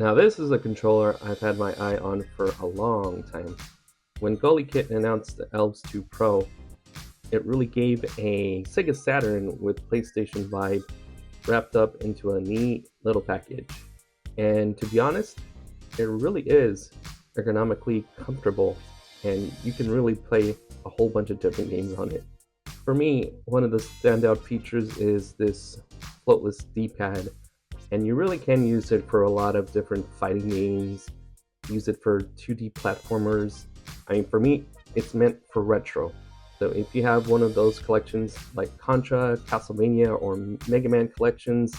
Now this is a controller I've had my eye on for a long time. When Gulikit announced the Elves 2 Pro, it really gave a Sega Saturn with PlayStation vibe wrapped up into a neat little package. And to be honest, it really is ergonomically comfortable, and you can really play a whole bunch of different games on it. For me, one of the standout features is this floatless D-pad, and you really can use it for a lot of different fighting games, use it for 2D platformers. I mean, for me, it's meant for retro. So if you have one of those collections like Contra, Castlevania, or Mega Man collections,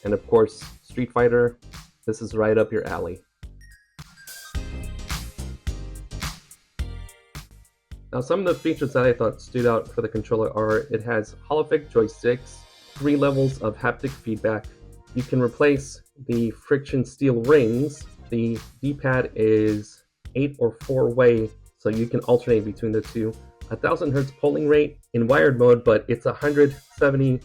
and of course Street Fighter, this is right up your alley. Now, some of the features that I thought stood out for the controller are it has Hall effect joysticks, 3 levels of haptic feedback. You can replace the friction steel rings. The D-pad is 8 or 4-way, so you can alternate between the two. 1000 Hz polling rate in wired mode, but it's 170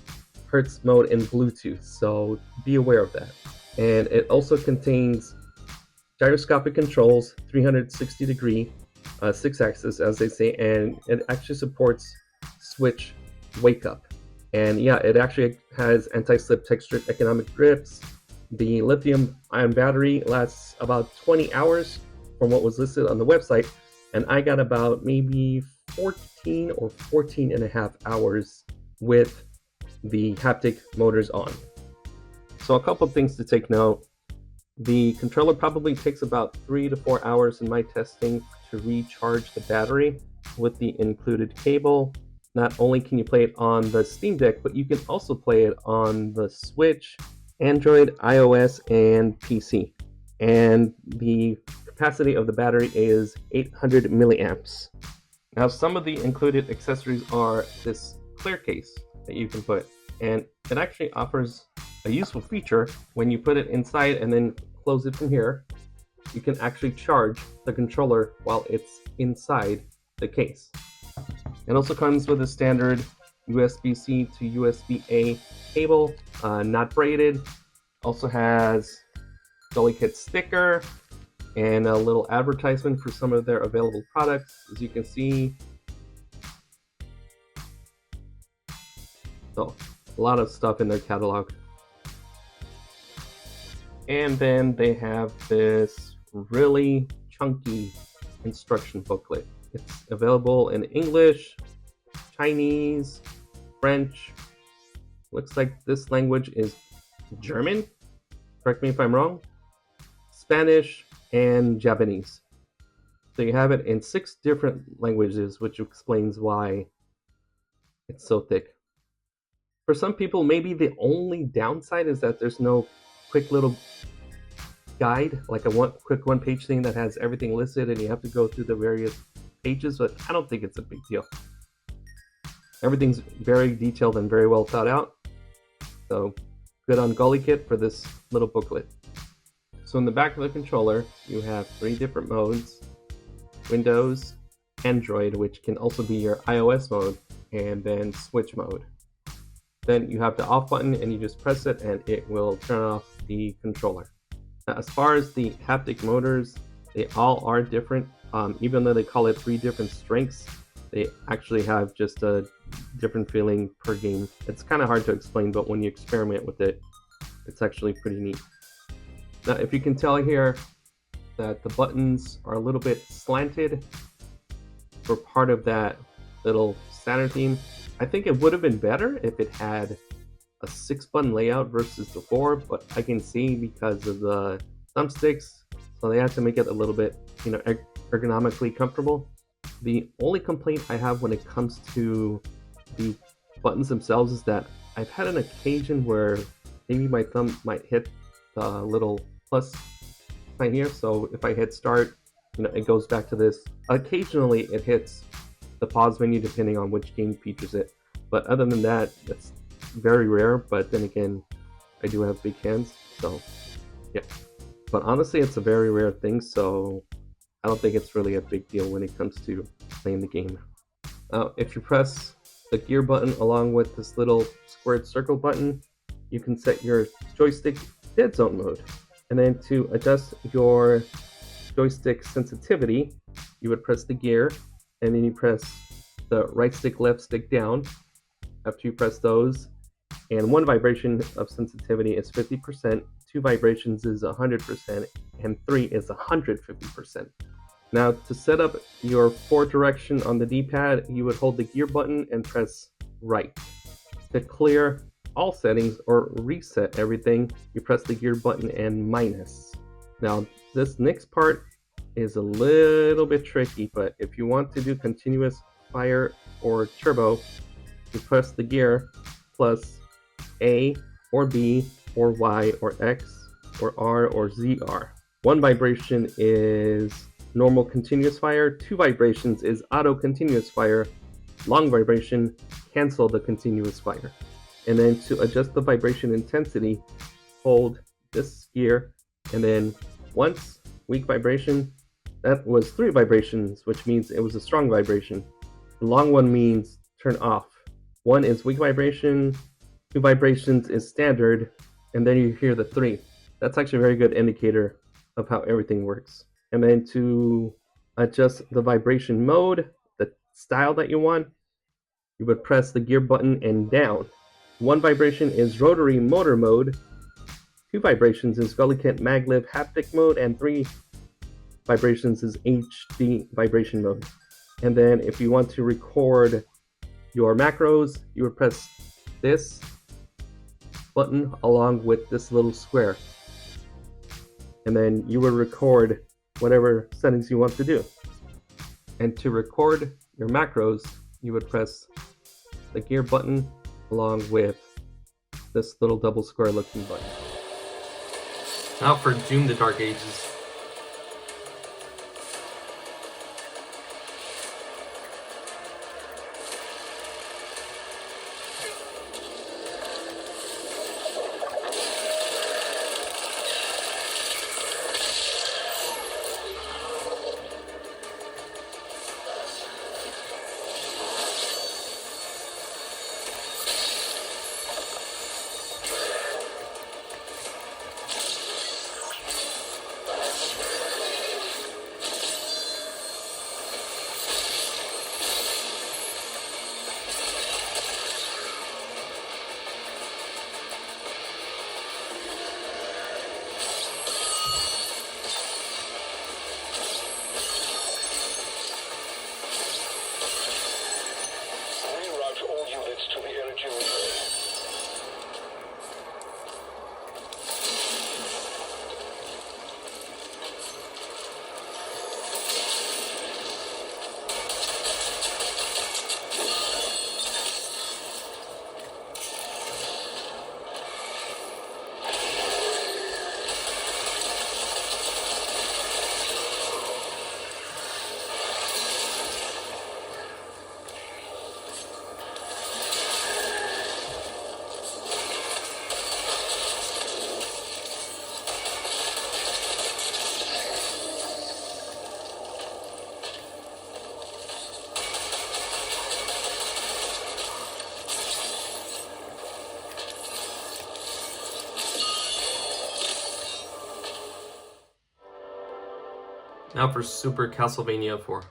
Hz mode in Bluetooth, so be aware of that. And it also contains gyroscopic controls, 360 degree, 6-axis as they say, and it actually supports switch wake up. And yeah, it actually has anti-slip textured economic grips. The lithium ion battery lasts about 20 hours from what was listed on the website, and I got about maybe 14 or 14 and a half hours with the haptic motors on. So a couple things to take note. The controller probably takes about 3 to 4 hours in my testing to recharge the battery with the included cable. Not only can you play it on the Steam Deck, but you can also play it on the Switch, Android, iOS, and PC. And the capacity of the battery is 800 milliamps. Now, some of the included accessories are this clear case that you can put, and it actually offers a useful feature. When you put it inside and then close it from here, you can actually charge the controller while it's inside the case. It also comes with a standard USB-C to USB-A cable, not braided. Also has Gulikit sticker and a little advertisement for some of their available products. As you can see, so a lot of stuff in their catalog. And then they have this really chunky instruction booklet. It's available in English, Chinese, French. Looks like this language is German. Correct me if I'm wrong. Spanish and Japanese. So you have it in 6 different languages, which explains why it's so thick. For some people, maybe the only downside is that there's no quick little guide, like a quick one-page thing that has everything listed and you have to go through the various pages, but I don't think it's a big deal. Everything's very detailed and very well thought out, so good on Gulikit for this little booklet. So in the back of the controller, you have 3 different modes: Windows, Android, which can also be your iOS mode, and then Switch mode. Then you have the off button and you just press it and it will turn off the controller. Now, as far as the haptic motors, they all are different. Even though they call it 3 different strengths, they actually have just a different feeling per game. It's kind of hard to explain, but when you experiment with it, it's actually pretty neat. Now, if you can tell here that the buttons are a little bit slanted for part of that little Saturn theme, I think it would have been better if it had a 6-button layout versus the 4, but I can see because of the thumbsticks, so they have to make it a little bit, ergonomically comfortable. The only complaint I have when it comes to the buttons themselves is that I've had an occasion where maybe my thumb might hit the little plus sign here, so if I hit start, it goes back to this. Occasionally it hits the pause menu depending on which game features it, but other than that, it's very rare. But then again, I do have big hands, so yeah. But honestly, it's a very rare thing, so I don't think it's really a big deal when it comes to playing the game. If you press the gear button along with this little squared circle button, you can set your joystick dead zone mode. And then to adjust your joystick sensitivity, you would press the gear, and then you press the right stick, left stick down. After you press those, and one vibration of sensitivity is 50%, two vibrations is 100%, and three is 150%. Now, to set up your forward direction on the D-pad, you would hold the gear button and press right. To clear all settings or reset everything, you press the gear button and minus. Now, this next part is a little bit tricky, but if you want to do continuous fire or turbo, you press the gear plus A or B or Y or X or R or ZR. One vibration is normal continuous fire, two vibrations is auto continuous fire, long vibration, cancel the continuous fire. And then to adjust the vibration intensity, hold this gear, and then once, weak vibration, that was 3 vibrations, which means it was a strong vibration. The long one means turn off. 1 is weak vibration, 2 vibrations is standard, and then you hear the 3. That's actually a very good indicator of how everything works. And then to adjust the vibration mode, the style that you want, you would press the gear button and down. 1 vibration is rotary motor mode, 2 vibrations is Gulikit maglev haptic mode, and 3 vibrations is HD vibration mode. And then if you want to record your macros, you would press this button along with this little square. And then you would record whatever settings you want to do. And to record your macros, you would press the gear button along with this little double square looking button. Now for Doom the Dark Ages. Now for Super Castlevania 4.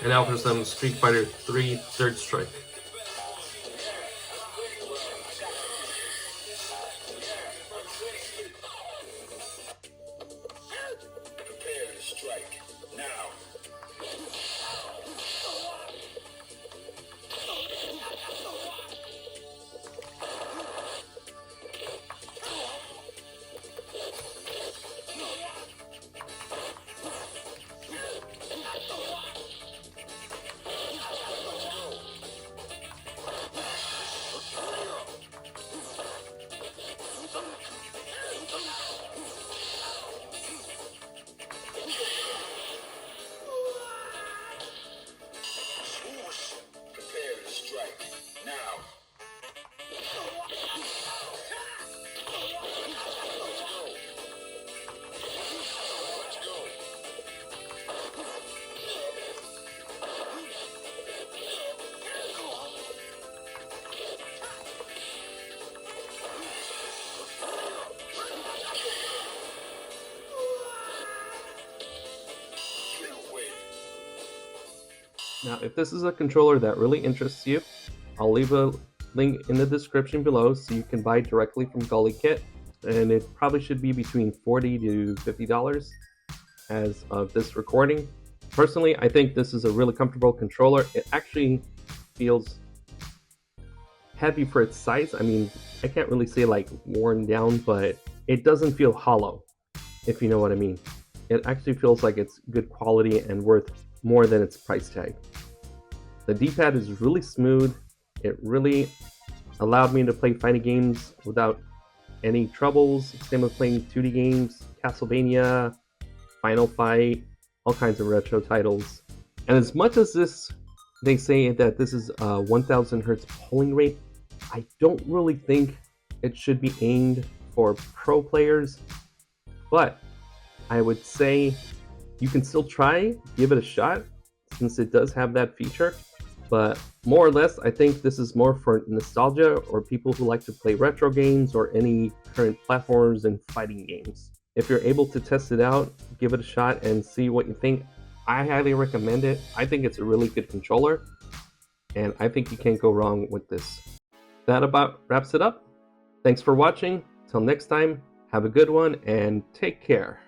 And now for some Street Fighter 3 Third Strike. Prepare to strike now. Prepare to strike now. Let's go. Now, if this is a controller that really interests you, I'll leave a link in the description below so you can buy directly from Gulikit, and it probably should be between $40 to $50 as of this recording. Personally, I think this is a really comfortable controller. It actually feels heavy for its size. I mean, I can't really say like worn down, but it doesn't feel hollow, if you know what I mean. It actually feels like it's good quality and worth more than its price tag. The D-pad is really smooth. It really allowed me to play fighting games without any troubles. Same with playing 2D games, Castlevania, Final Fight, all kinds of retro titles. And as much as they say that this is a 1000 hertz polling rate, I don't really think it should be aimed for pro players, but I would say you can still try, give it a shot, since it does have that feature. But more or less, I think this is more for nostalgia or people who like to play retro games or any current platformers and fighting games. If you're able to test it out, give it a shot and see what you think. I highly recommend it. I think it's a really good controller, and I think you can't go wrong with this. That about wraps it up. Thanks for watching. Till next time, have a good one and take care.